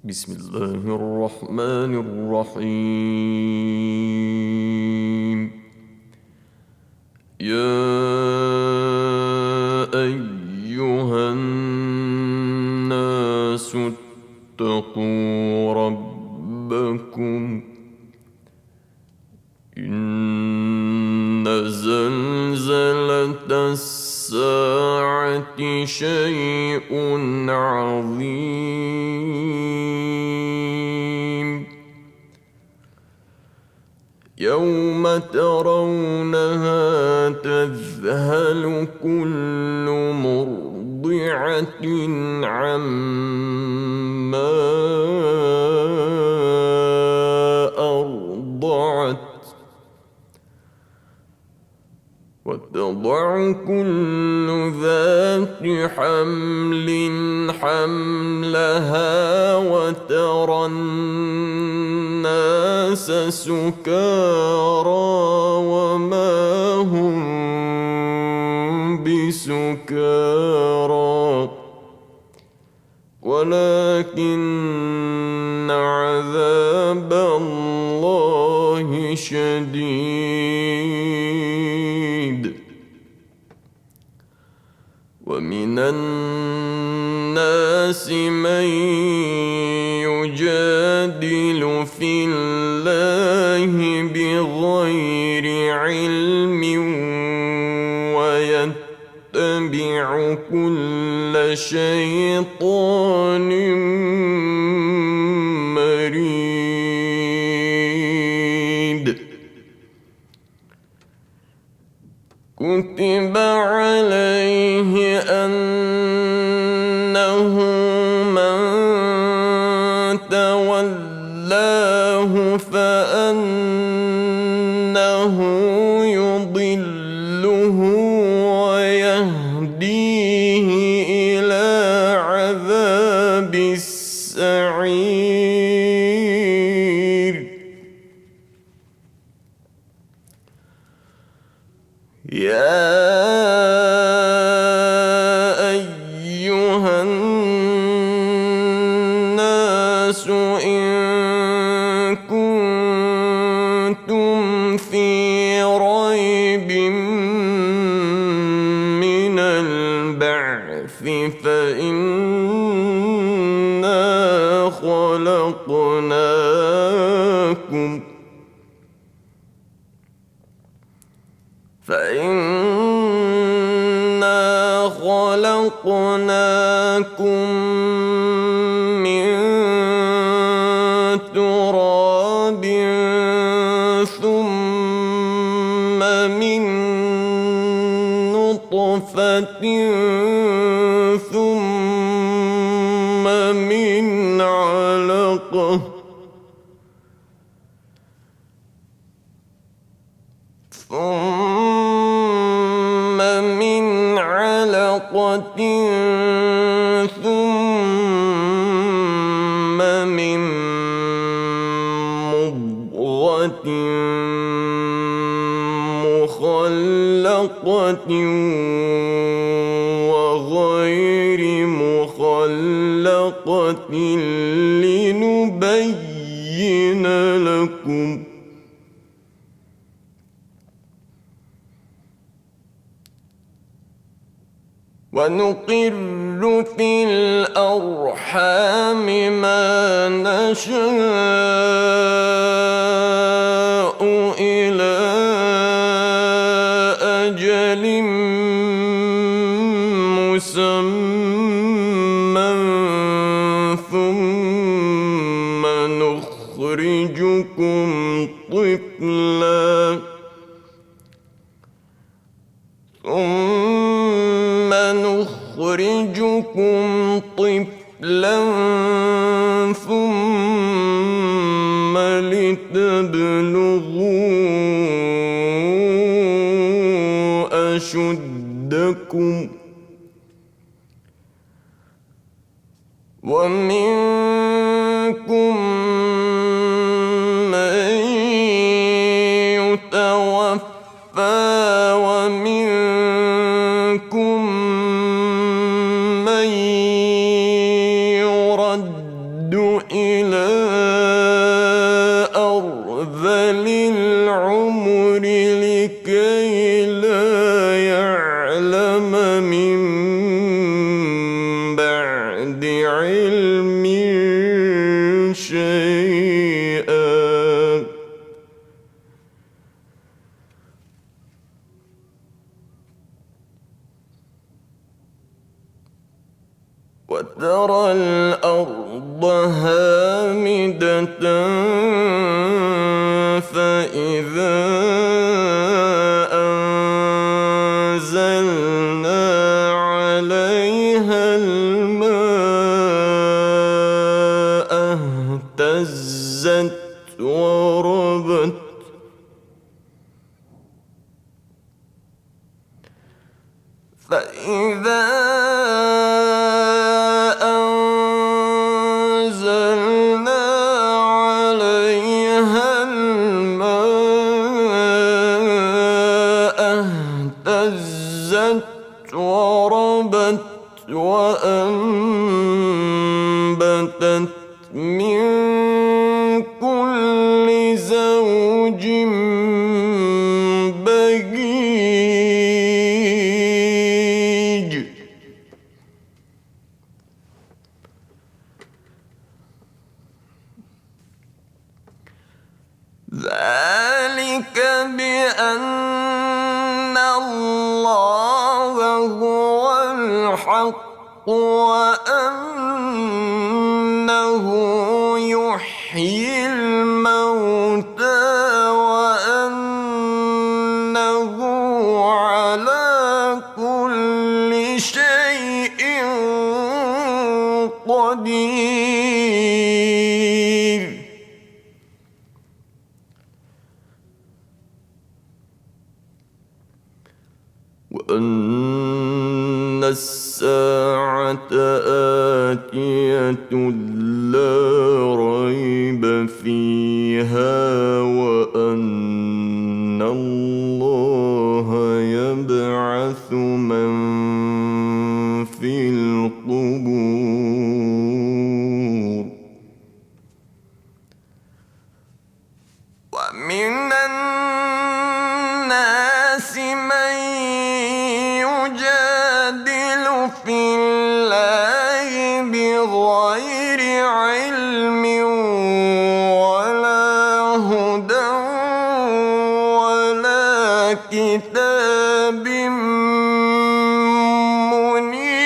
بسم الله الرحمن الرحيم. يا أيها الناس اتقوا ربكم إن زلزلة الساعة شيء عظيم. يوم ترونها تذهل كل مرضعة عما أرضعت وتضع كل ذات حمل حملها وترى الناس سكارى وما هم بسكارى ولكن عذاب الله شديد. ومن الناس من يجادل في الله بغير علم ويتبع كل شيطان مريد. كتب عليه أنه من تولاه فأنه يضله ويهديه إلى عذاب السعير. يا أيها الناس إن كنتم في ريب من البعث فإنا خلقناكم من تراب ثم من نطفة ثم من علقة ثم من مضغة مخلقة وغير مخلقة لنبين لكم. ونقر في الأرحام ما نشاء إلى أجل مسمى ثم نخرجكم طفلا ثم لتبلغوا أشدكم ومنكم من يتوفى ومنكم من يرد إلى أرذل العمر لكي لا يعلم من بعد علم شيئا. وترى الأرض هامدة فإذا أنزلنا عليها الماء اهتزت وربت فإذا أنزلنا عليها الماء اهتزت وربت وأنبتت من كل زوج بهيج. ذلك بأن الله هو الحق وأنه يحيي الموتى وأنه على كل شيء قدير. وأن الساعة آتية لا ريب فيها وأن الله يبعث من في القبور. ومن الناس من يجادل في الله بغير علم ولا هدى ولا كتاب منير.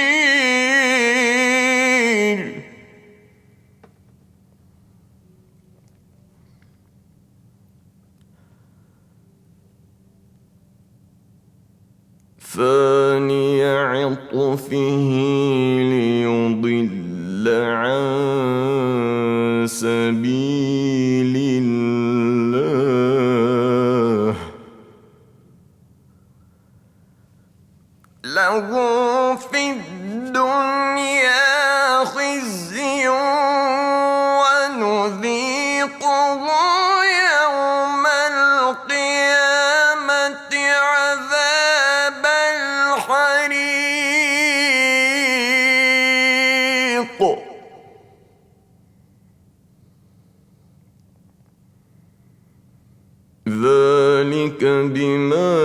ثاني عطفه ليضل عن سبيل الله له في الدنيا خزي ونذيقه يوم القيامة عذاب الحريق. ذلك بما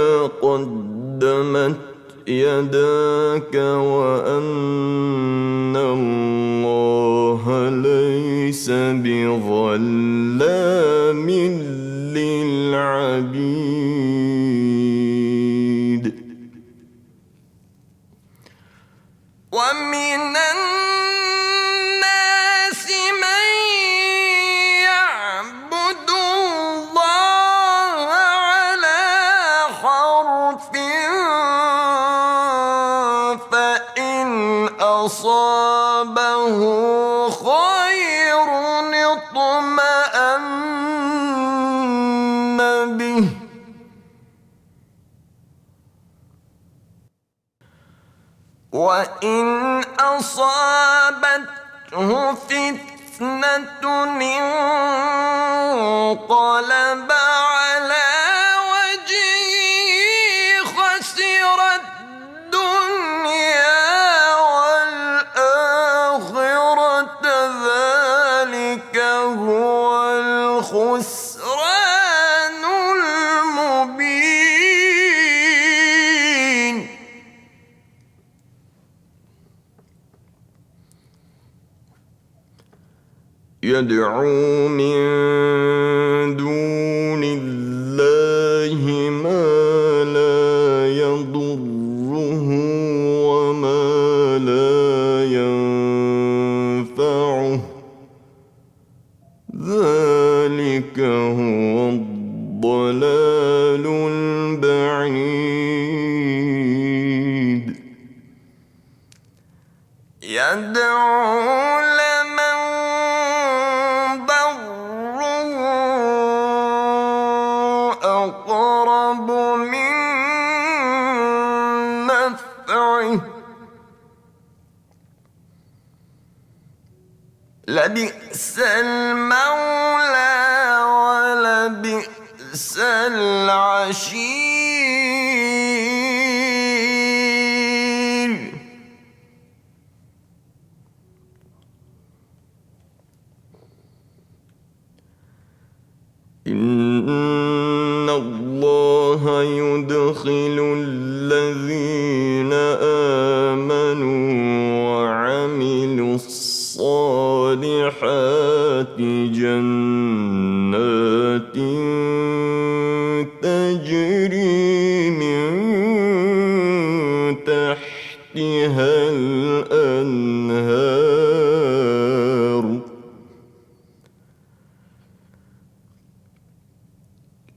قدمت يداك وأن الله ليس بظلام للعبيد. ومن الناس من يعبد الله على حرف فإن أصابه خير اطمأن به وإن أصابته فتنة انقلب على وجهه خسر الدنيا والآخرة يدعو من دون الله ما لا يضره وما لا ينفعه ذلك هو الضلال البعيد يدعو لمن ضره أقرب من نفعه لبئس المولى ولبئس العشير إن الله يدخل الذين آمنوا وعملوا الصالحات جنات تجري من تحتها الأنهار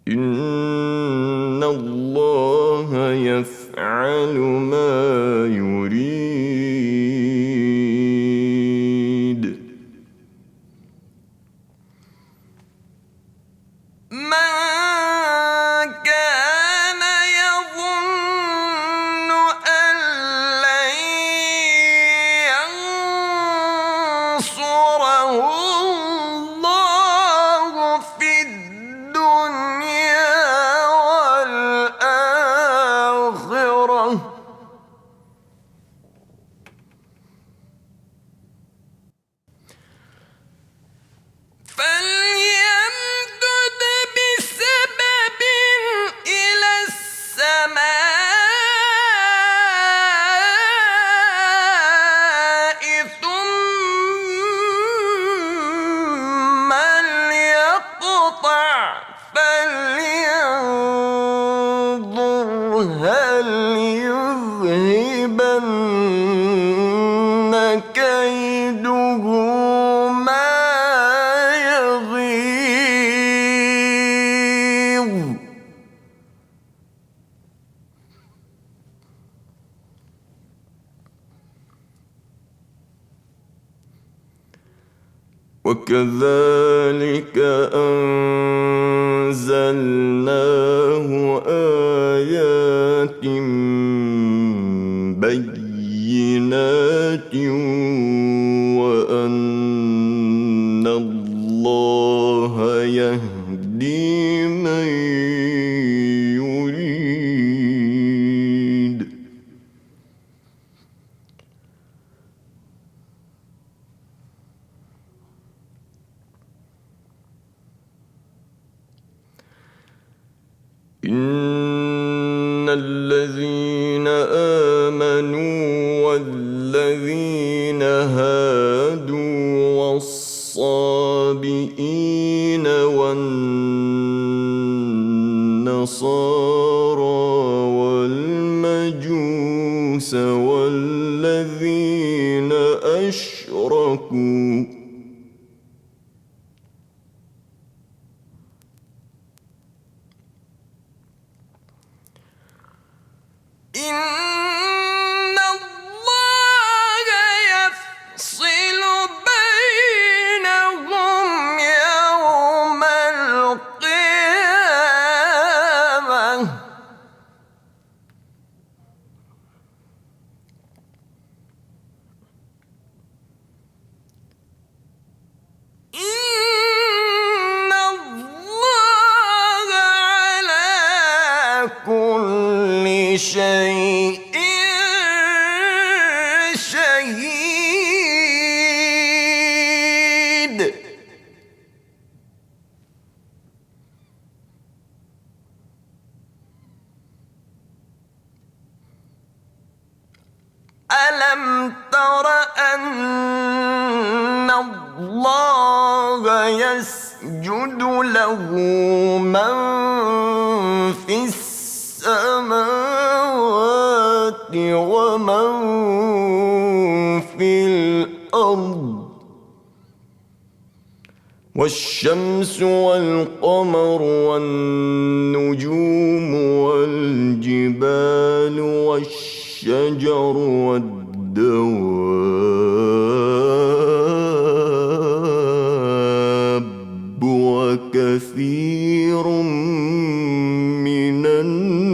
إن الله يفعل ما يريد من كان يظن أن لن ينصره الله في الدنيا والآخرة فليمدد بسبب إلى السماء ثم ليقطع فلينظر هل يذهبن كيده ما يغيظ وكذلك أنزلناه آيات بينات وأن الله يهدي من يريد إن الذين آمنوا والذين هادوا والصابئين والنصارى والمجوس والذين أشركوا إن الله يفصل بينهم يوم القيامة إن الله على كل شيء شهيد ألم تر أن الله ويسجد له من في السماوات ومن في الأرض والشمس والقمر والنجوم والجبال والشجر والدواب وكثير من الناس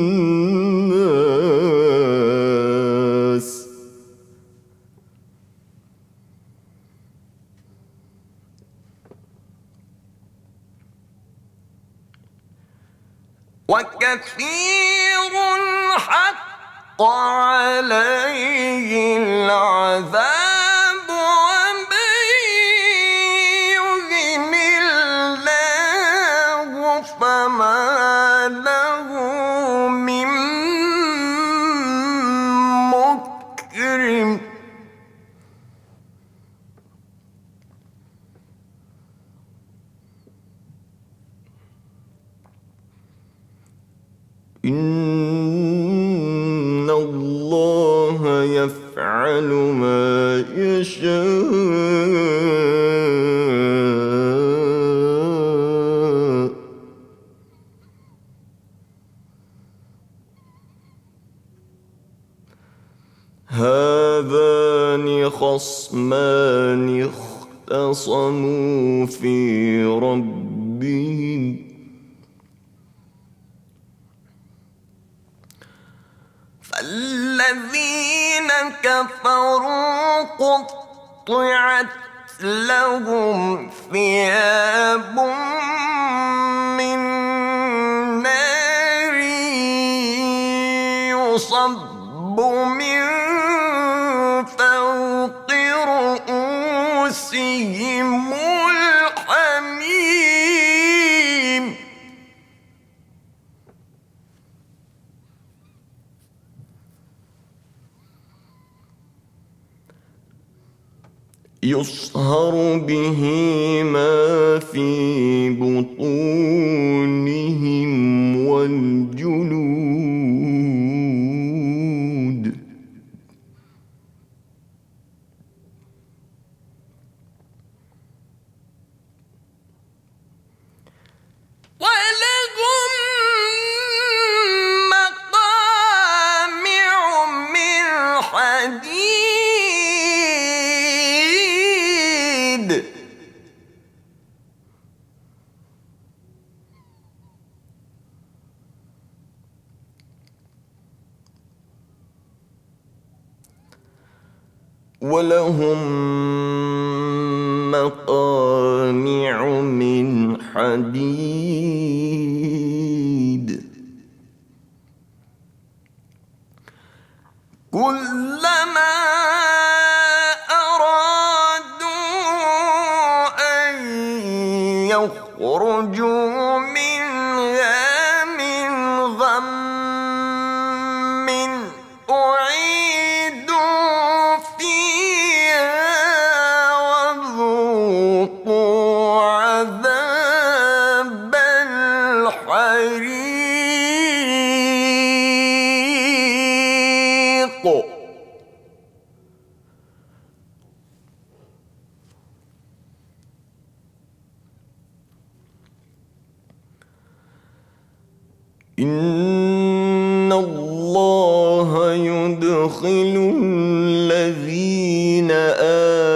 وكثير حق عليه العذاب ومن يهن الله فما له من مكرم إن الله يفعل ما يشاء هذان خصمان اختصموا في ربهم فالذين كفروا قطعت لهم ثياب من نار يصب من فوق رؤوسهم الحميم يصهر به ما في بطونهم والجلود ولهم مقامع من حديد ولهم مقامع من حديد كلما أرادوا أن يخرجوا منها من غم أعيدوا فيها وذوقوا عذاب الحريق إن الله يدخل الذين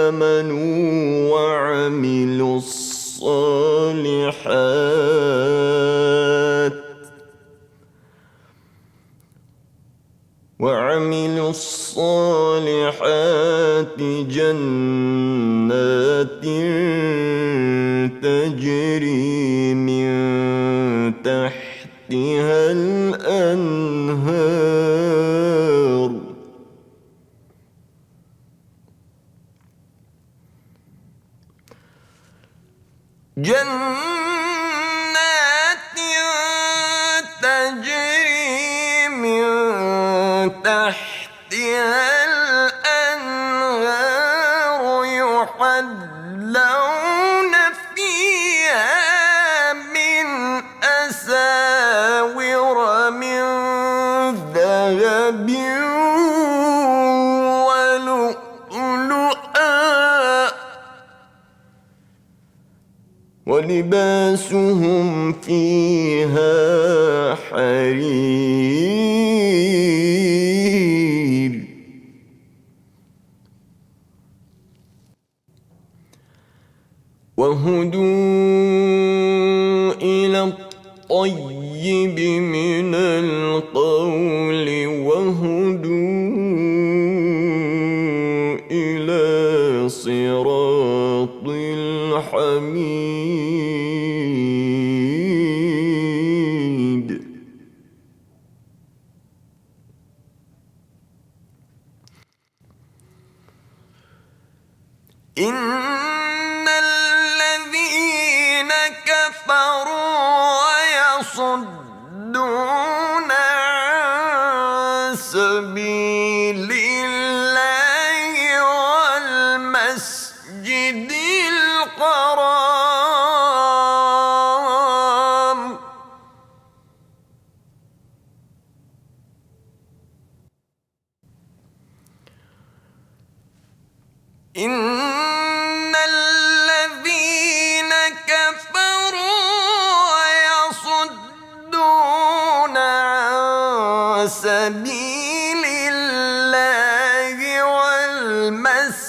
آمنوا وعملوا الصالحات جنات تجري من تحتها الأنهار جنات تجري من تحتها الأنهار يحلون فيها ولباسهم فيها حرير وهدوا إلى الطيب من القول وهدوا إلى صراط الحميد إن الذين كفروا ويصدون عن سبيل الله والمسجد الحرام إن الذين كفروا ويصدون عن سبيل الله والمسجد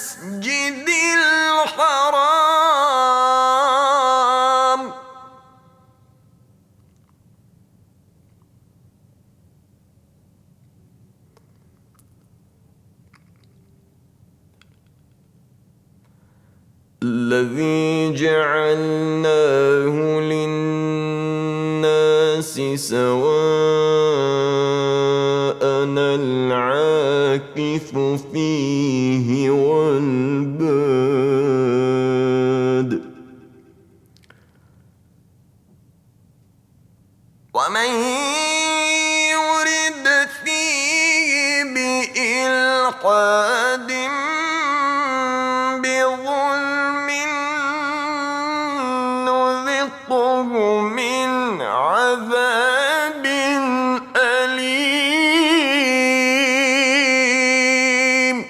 الحرام الذي جعلناه للناس سواء العاكف فيه والباد ومن يرد فيه بإلحاد بظلم نذقه من عذاب أليم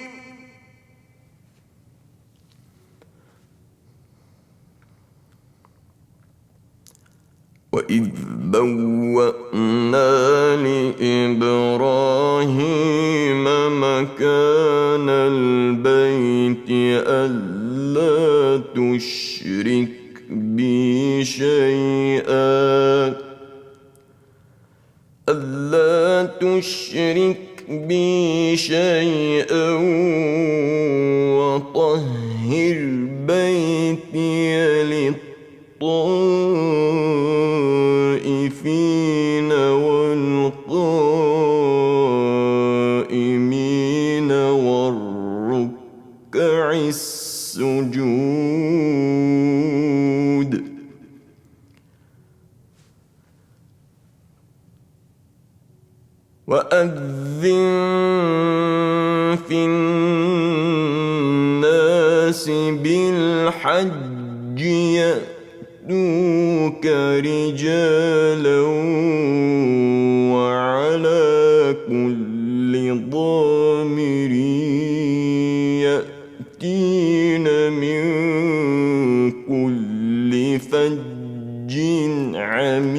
وإذ بوأنا لإبراهيم مكان البيت ألا تشرك بي شيئا وطهر بيتي للطائفين والقائمين والركع السجود وأذن في الناس بالحج يأتوك رجالا وعلى كل ضامر يأتين من كل فج عميق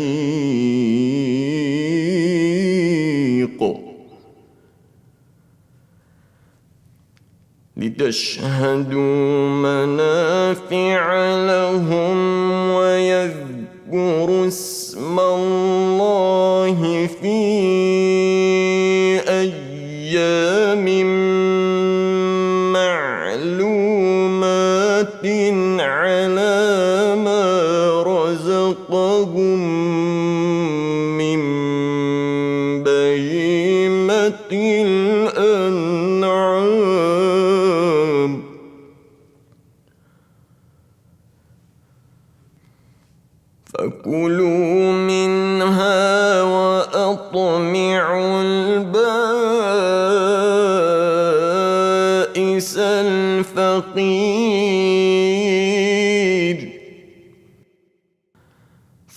لتشهدوا منافع لهم ويذكروا اسم الله في أيام معلومات على ما رزقهم من بهيمة الأنعام فكلوا منها وأطعموا البائس الفقير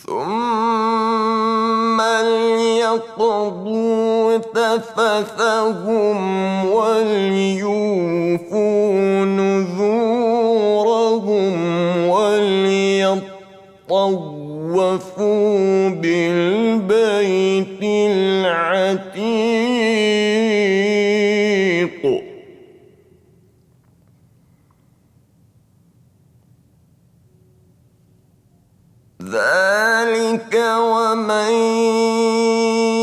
ثم ليقضوا تفثهم وليوفوا نذورهم وليطوفوا ذلك ومن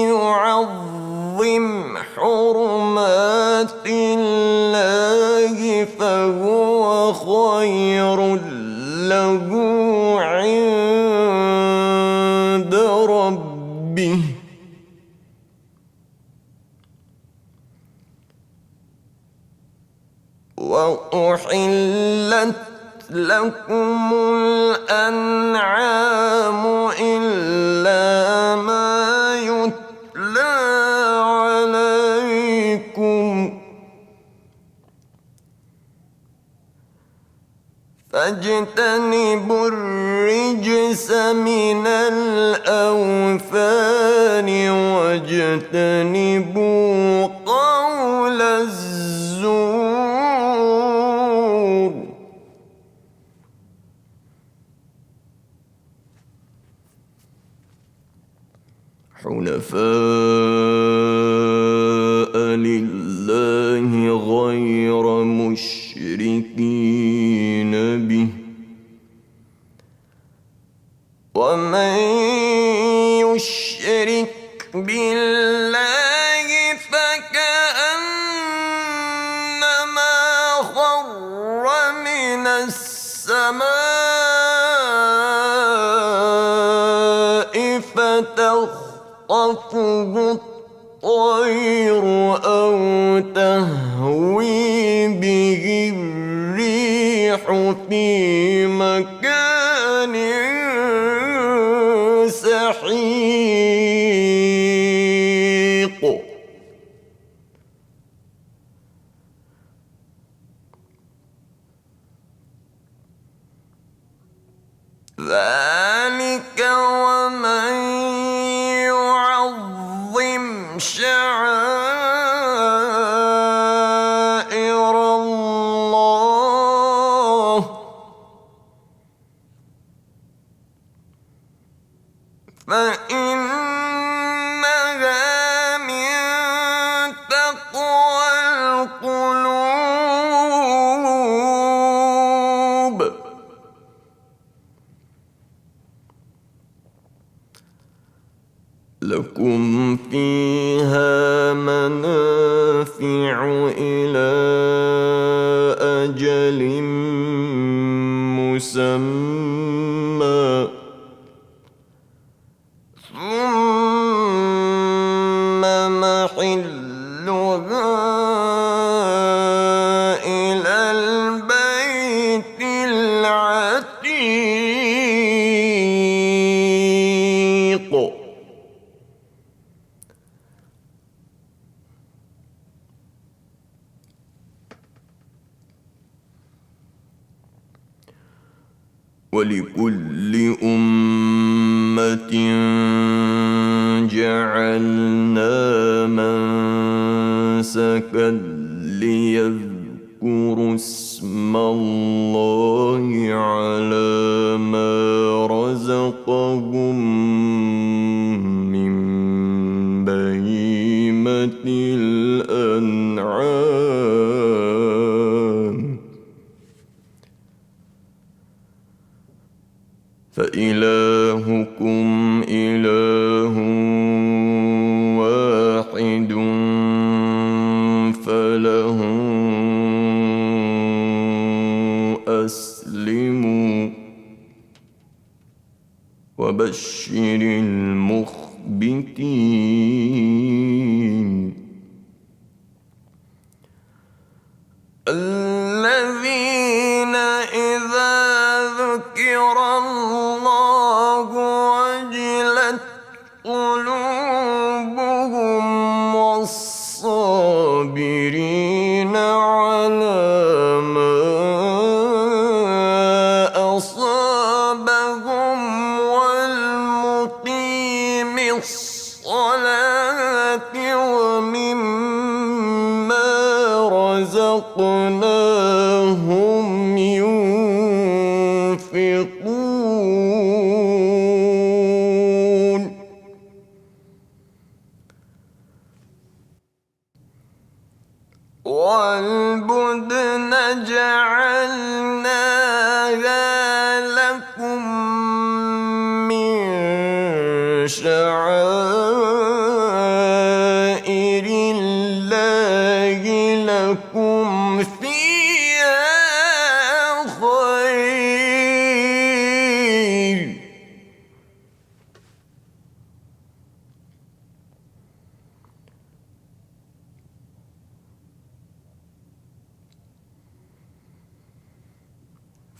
يعظم حرمات الله فهو خير له عند ربه وأحلت لكم الأنعام إلا ما يتلى عليكم فاجتنبوا الرجس من الأوثان واجتنبوا قول الزور حنفاء لله غير مشركين به ومن يشرك بالله فكأنما خر من السماء فتخطفه الطير أو تهوي به الريح في مكان سحيق ذلك ومن يعظم شعائر الله فإنها من تقوى القلوب لكم فيها منافع إلى أجل مسمى ثم محلها إلى البيت العتيق ولكل أمة جعلنا منسكا ليذكروا اسم الله على ما رزقهم من بهيمة الأنعام فإلهكم إله واحد فله أسلموا وبشر المخبتين الذين إذا ذكر الله وجلت قلوبهم والصابرين على ما أصابهم والمقيم الصلاة ومما رزقناهم ينفقون والبدن جعلناها لكم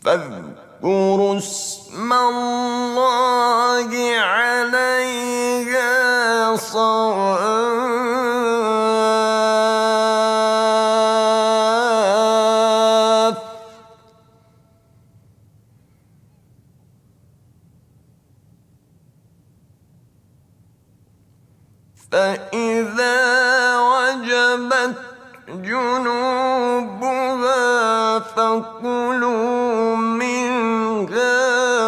فاذكروا اسم الله عليها صواف فإذا وجبت جنوبها فكلوا منها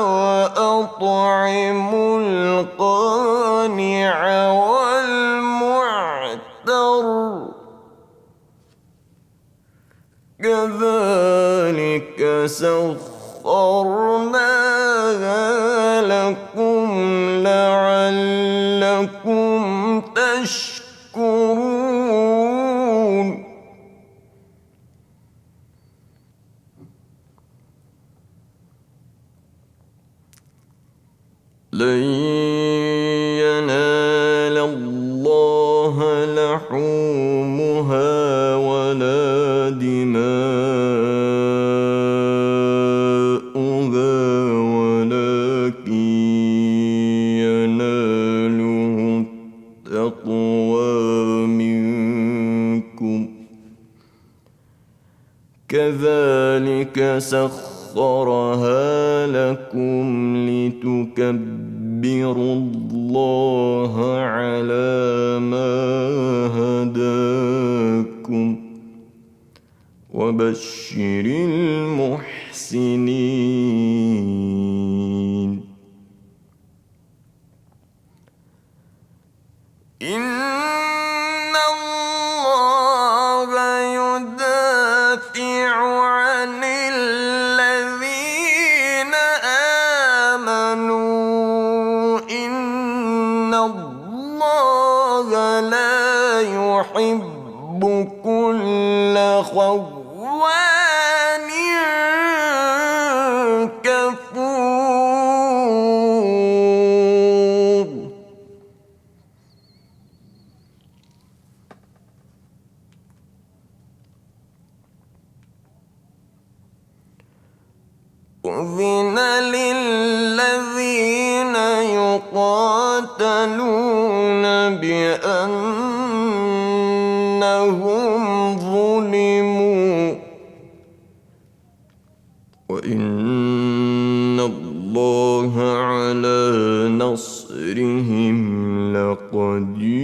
وأطعموا القانع والمعتر كذلك سخرناها لكم لعلكم تشكرون لن ينال الله لحومها ولا دماؤها ولكن يناله التقوى منكم كذلك سخرها لكم لتكبروا الله على ما هداكم وبشر المحسنين إن الله يدافع عن الذين آمنوا إن الله لا يحب كل خوان كفور أذن للذين يقاتلون بأنهم ظلموا وإن الله على نصرهم لقدير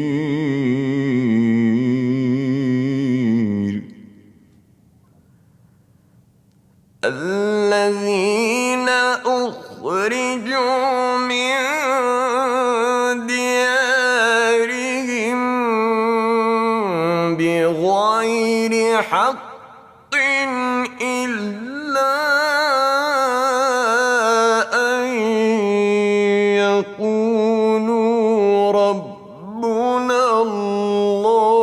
الذين أخرجوا من ديارهم بغير حق إلا أن يقولوا ربنا الله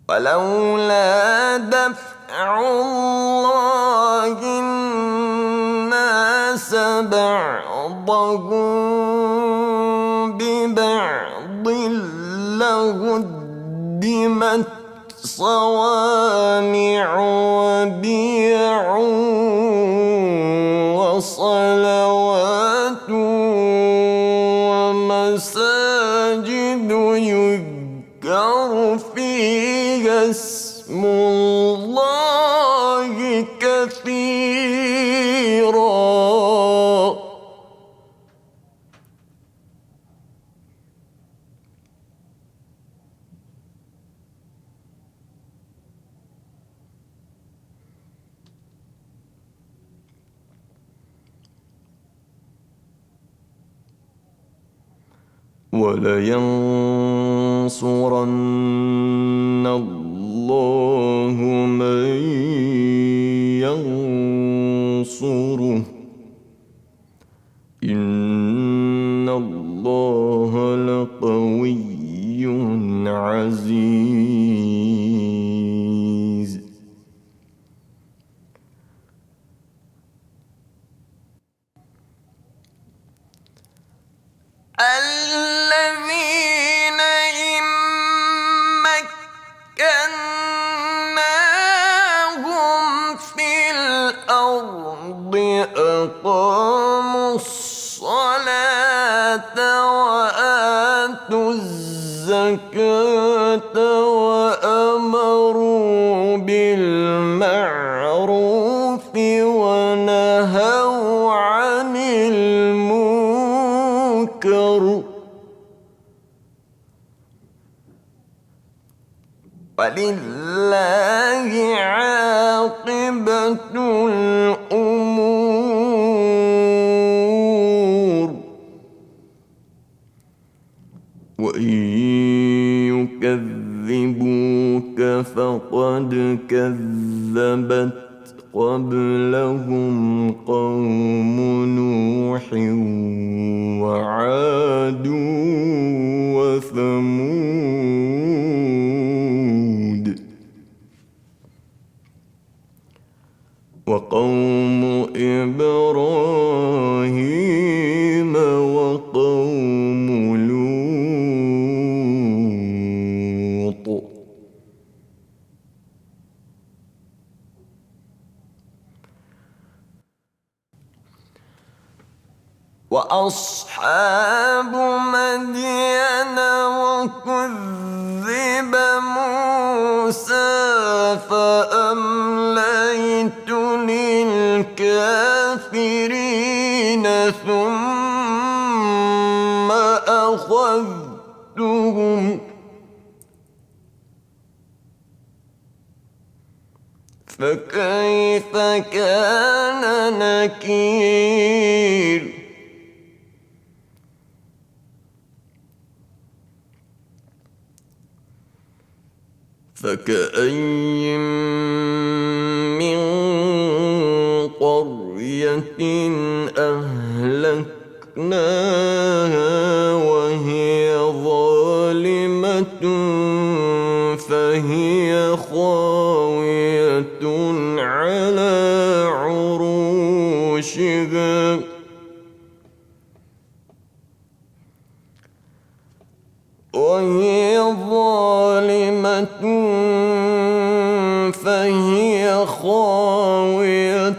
ولولا دفع الله الناس بعضهم ببعض لهدمت صوامع وبيع وصلوات ومساجد يذكر فيها اسم الله كثيرا ولينصرن الله من ينصره إن الله لقوي عزيز. الذين إن مكناهم في الأرض أقاموا الصلاة وآتوا الزكاة وأمروا بالمعروف ونهوا عن المنكر ولله عاقبة الأمور وإن يكذبوك فقد كذبت قبلهم قوم نوح وعاد وثمود وقوم إبراهيم وقوم لوط وأصحاب مدين وكذب موسى فأمليت للكافرين ثم أخذتهم فكيف كان نكير فكأين من قرية أهلكناها وهي ظالمة فهي خاوية على عروشها فهي خاوية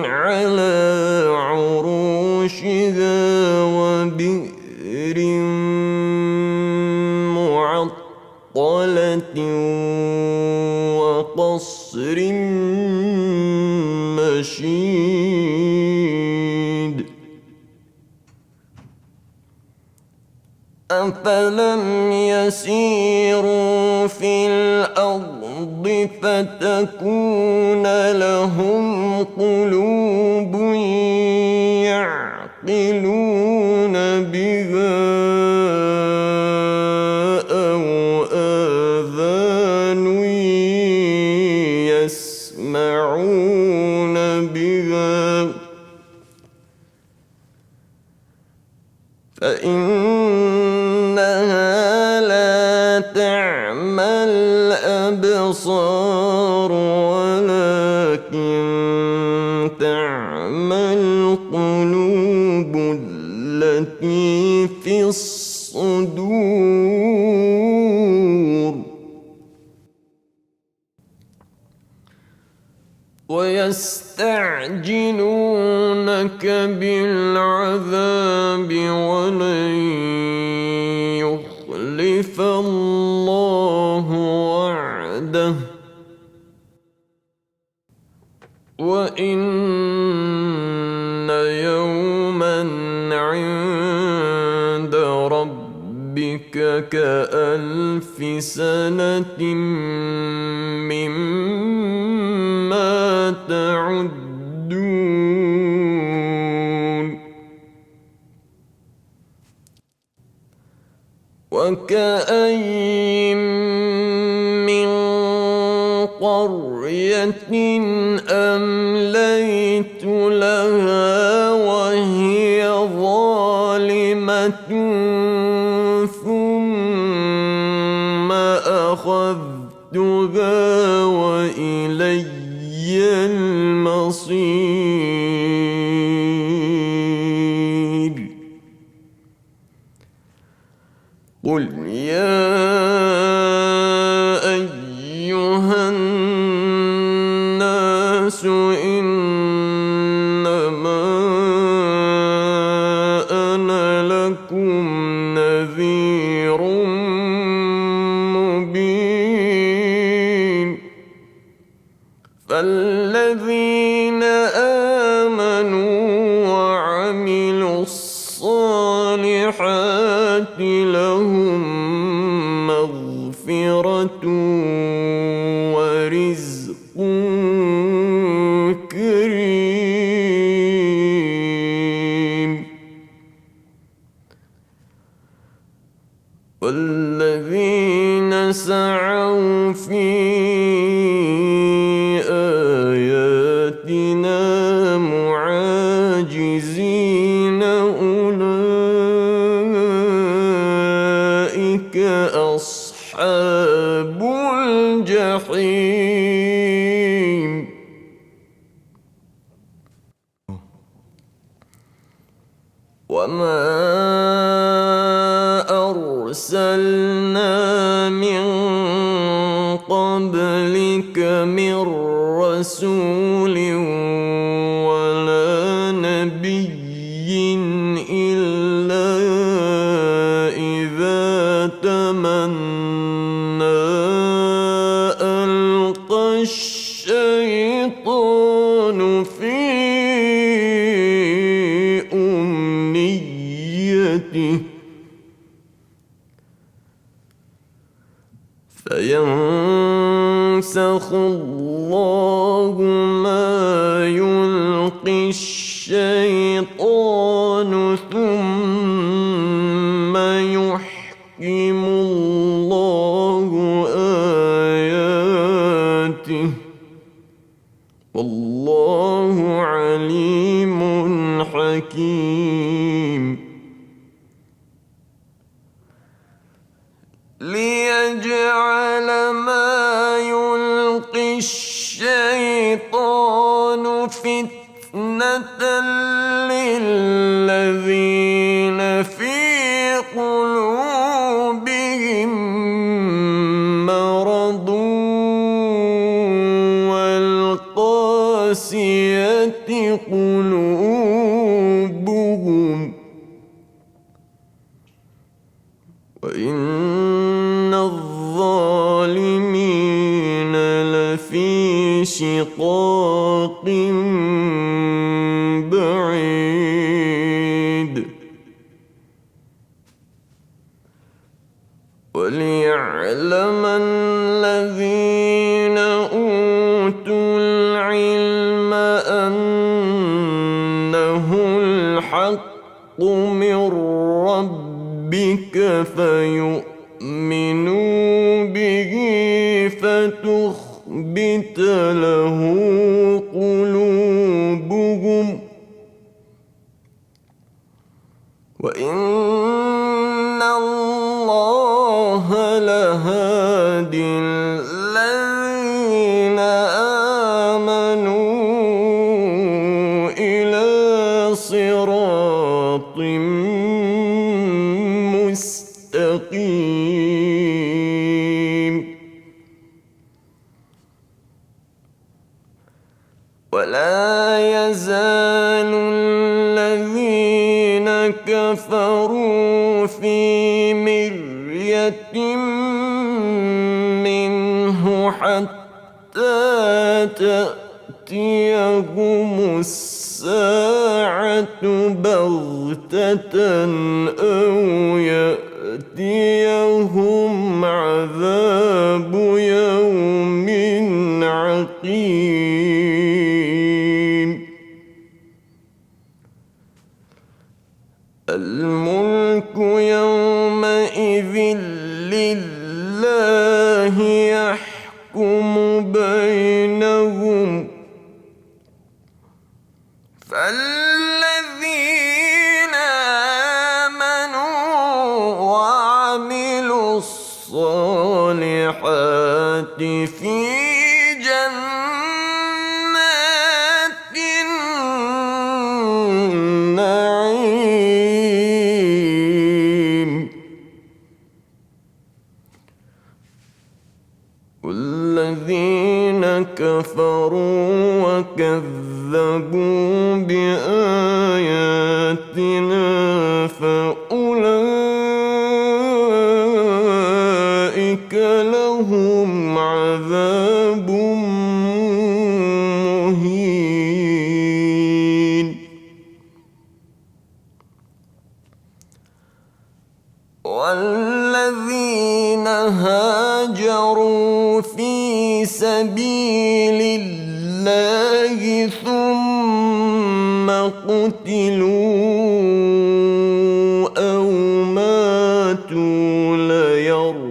على عروشها وبئر معطلة وقصر مشيد أفلم يسيروا في الأرض فتكون لهم قلوب يعقلون بها أو آذان يسمعون بها فإنها لا تعمى الأبصار ولكن تعمى القلوب التي في الصدور ويستعجلونك بالعذاب ولن يخلف الله وعده وإن يوما عند ربك كألف سنة مما تعدون وكأين من قرية أمليت لها وهي ظالمة ثم أخذتها وإلي المصير قل يا أيها الناس إنما أنا لكم نذير مبين فالذين آمنوا وعملوا الصالحات لهم مغفرة ورزق كريم والذين سعوا في آياتنا معاجزين أولئك أصحاب الجحيم وما أرسلنا من قبلك من رسول ولا نبي إلا إذا تمنى ألقى الشيطان في أمنيته فينسخ الله ما يلقي الشيطان ثم يحكم الله آياته والله عليم حكيم ليجعل ما يلقي الشيطان فتنة للذين في قلوبهم مرض والقاسية قلوبهم وإن الظالمين لفي شقاق بعيد وليعلم الذين أوتوا العلم أنه الحق من ربك فيؤمنوا به فتخبت له قلوبهم وإن الله لهادي الذين آمنوا إلى صراط مستقيم ولا يزال الذين كفروا في مرية منه حتى تأتيهم الساعة بغتة أو يأتيهم عذاب يوم عقيم الملك يومئذ لله يحكم بينهم فالذين آمنوا وعملوا الصالحات في جنات النعيم بآياتنا فأولئك لهم عذاب مهين. والذين هاجروا في سبيل الله ثم قتلوا أو ماتوا ليرزقنهم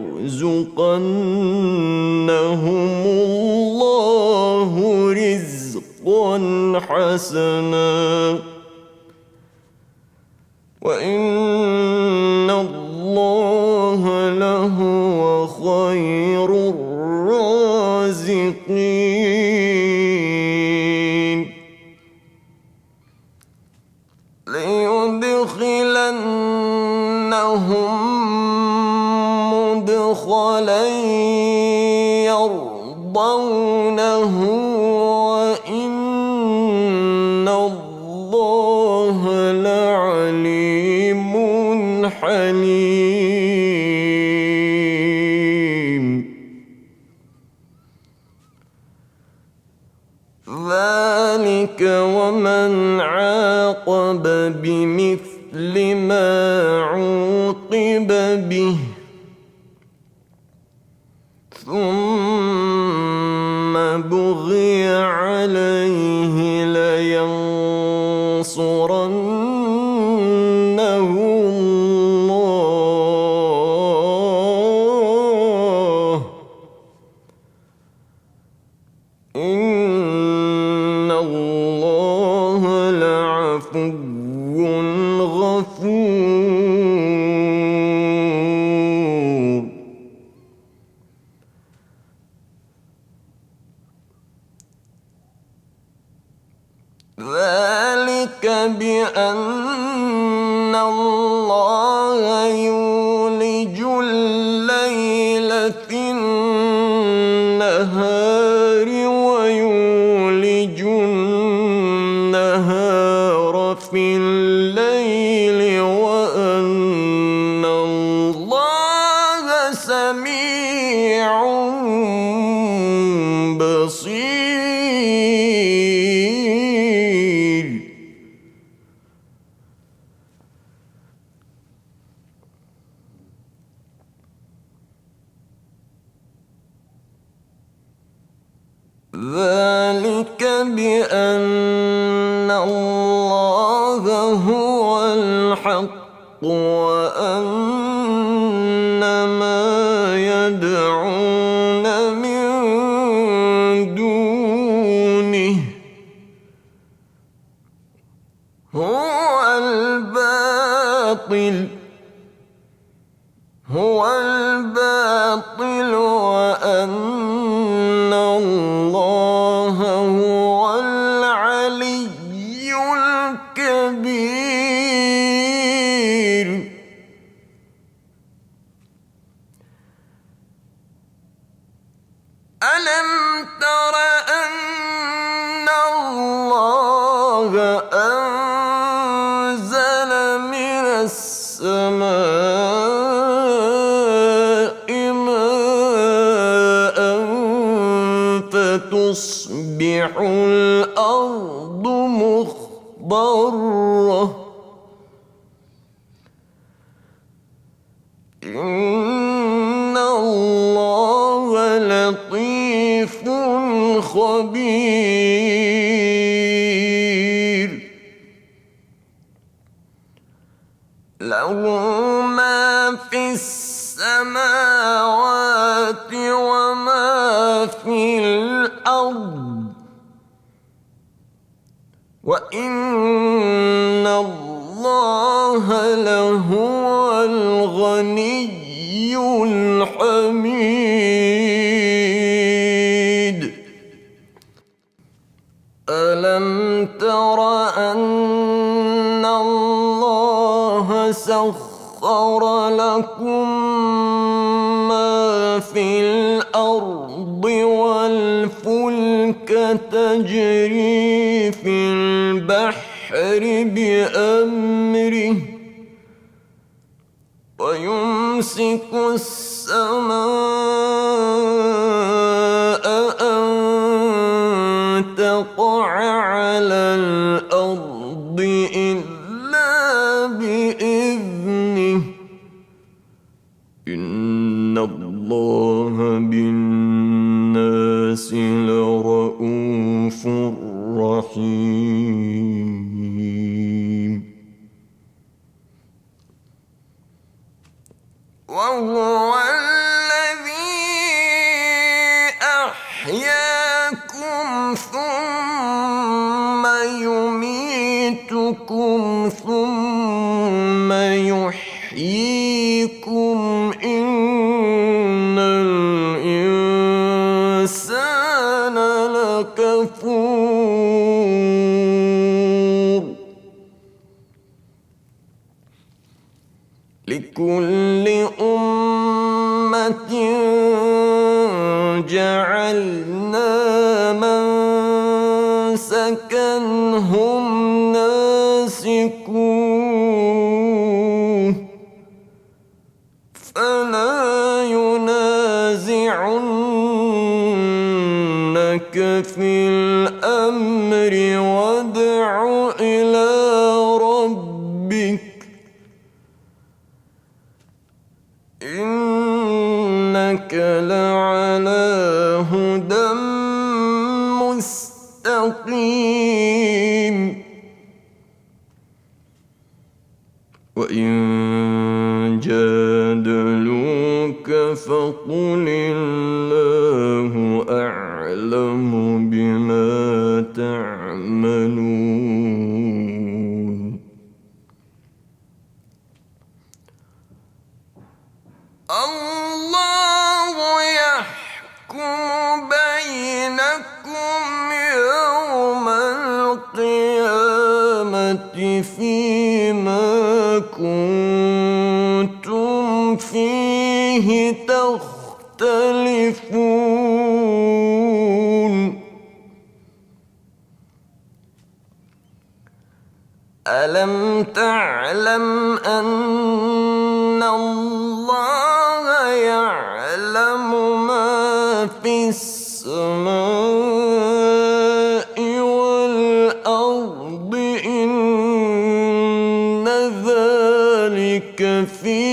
الله رزقا حسنا وإن الله لهو خير الرازقين. ليدخلنهم مدخلا يرضونه وإن الله لعليم حليم. ذلك ومن عاقب بمثل ما عوقب به ثم بغي عليه لينصرنه الله إن الله لعفو غفور. ذلك بأن الله يولج الليل في النهار ويولج النهار في الليل وأن الله سميع بصير. ذلك بأن الله هو الحق وأن ما يدعون من دونه هو الباطل وأن الله هو العلي الكبير. ألم تر أن الله أنزل من السماء ماء فتصبح الأرض مخضرة إن الله لطيف خبير. له ما في السماوات وما في الأرض وإن الله لهو الغني الحميد. ألم تر أن الله سخر لكم ما في الأرض والفلك تجري في البحر بأمره ويمسك السماء أن تقع على الأرض إلا بإذنه إن الله بالناس لرءوف رحيم وهو الذي أحياكم ثم يميتكم ثم يحييكم إن الإنسان لكفور لكل أمة جعلنا منسكا هم ناسكوه فلا ينازعنك في الأمر وادع إلى ربك إنك لعلى هدى مستقيم وإن جادلوك فقل الله أعلم بما تعملون الله يحكم بينكم يوم القيامة فيما كنتم فيه تختلفون ألم تعلم أن الله يعلم ما في السماء والأرض إن ذلك في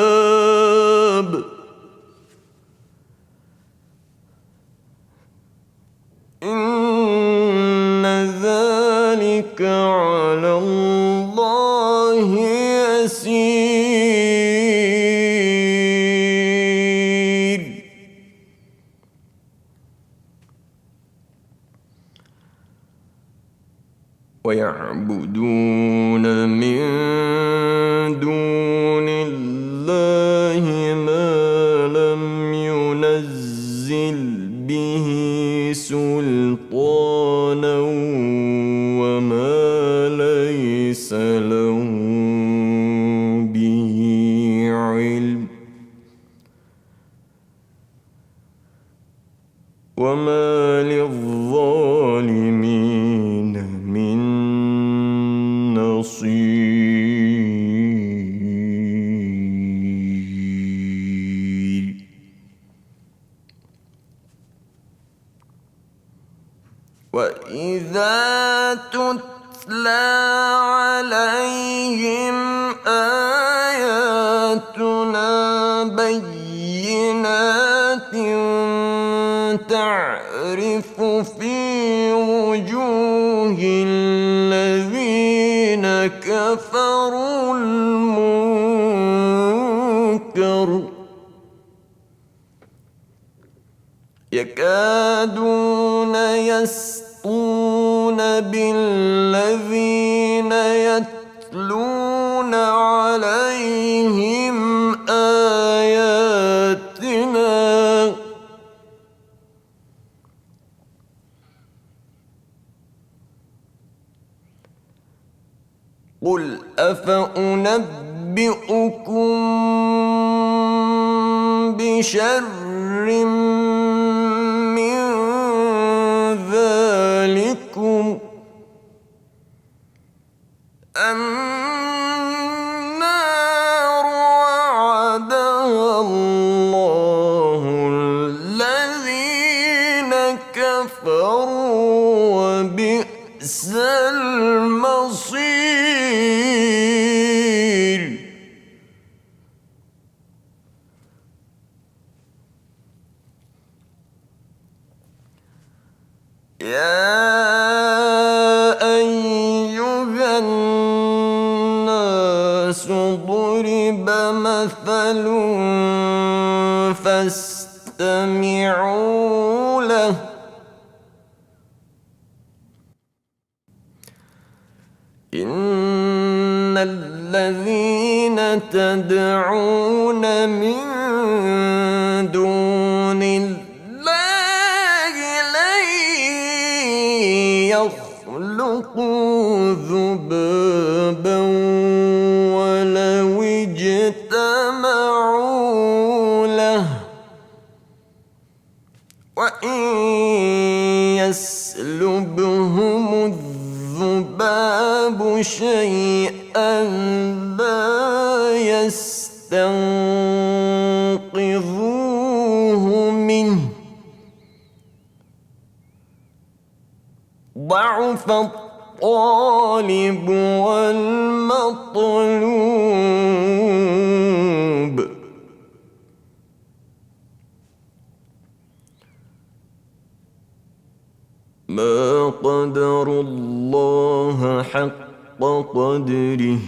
كتاب إن ذلك على الله يسير ويعبدون من دون الله ما لم ينزل به سلطانا وما ليس له به علم وما للظالمين من نصير وإذا تتلى عليهم آياتنا بينات تعرف في وجوه الذين كفروا المنكر يكادون يسطون بالذين يتلون عليهم آياتنا قل أفأنبئكم بشر من ذلكم النار وعدها الله الذين كفروا وبئس المصير. يا أيها الناس ضرب مثل فاستمعوا له. إن الذين تدعون من دون الله لن يخلقوا ذبابا ولو اجتمعوا له وإن يسلبهم الذباب شيئا لا يستنقذوه منه. ضعف الطالب والمطلوب. ما قدروا الله حق قدره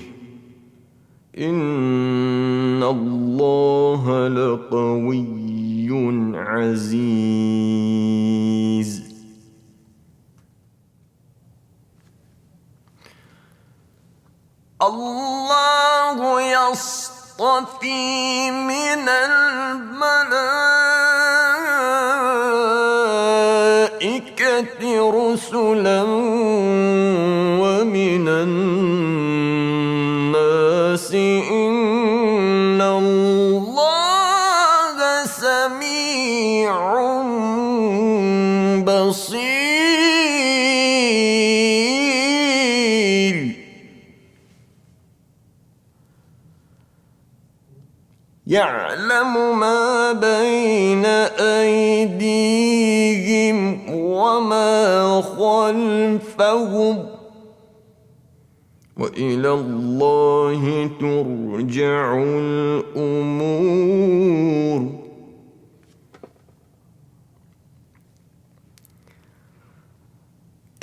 إن الله لقوي عزيز. الله يصطفي من الملائكة رسلا ومن الناس إن الله سميع بصير. يعلم ما بين أيديهم وما خلفهم وإلى الله ترجع الأمور.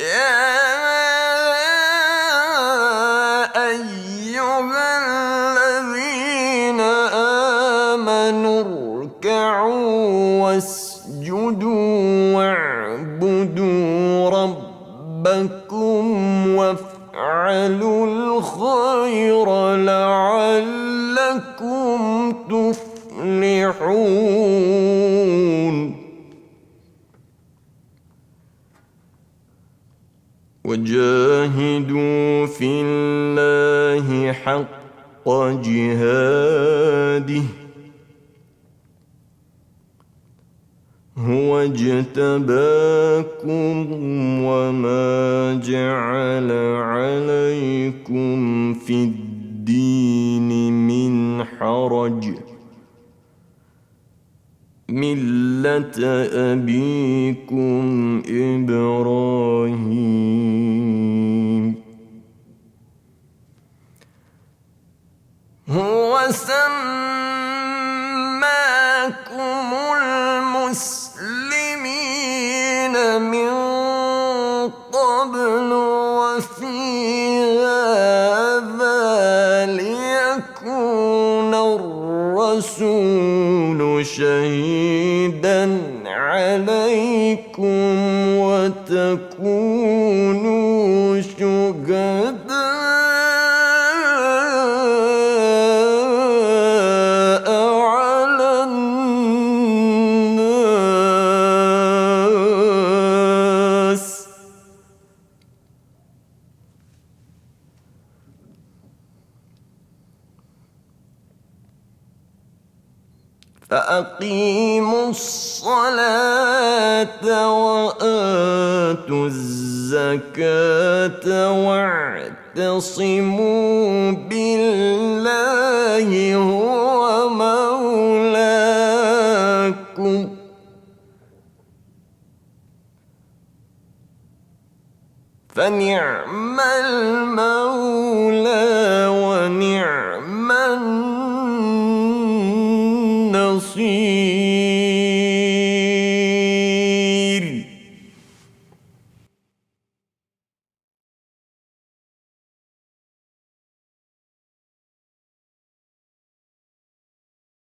يا أيها الذين آمنوا اركعوا واسجدوا واعبدوا ربكم وافعلوا الخير لعلكم تفلحون. وجاهدوا في الله حق جهاده هو اجتباكم وما جعل عليكم في الدين من حرج ملة أبيكم إبراهيم هو سماكم المسلمين من قبل وفي هذا ليكون الرسول شهيدا عليكم وتكونوا شهداء. فأقيموا الصلاة وآتوا الزكاة واعتصموا بالله هو مولاكم فنعم المولى ونعم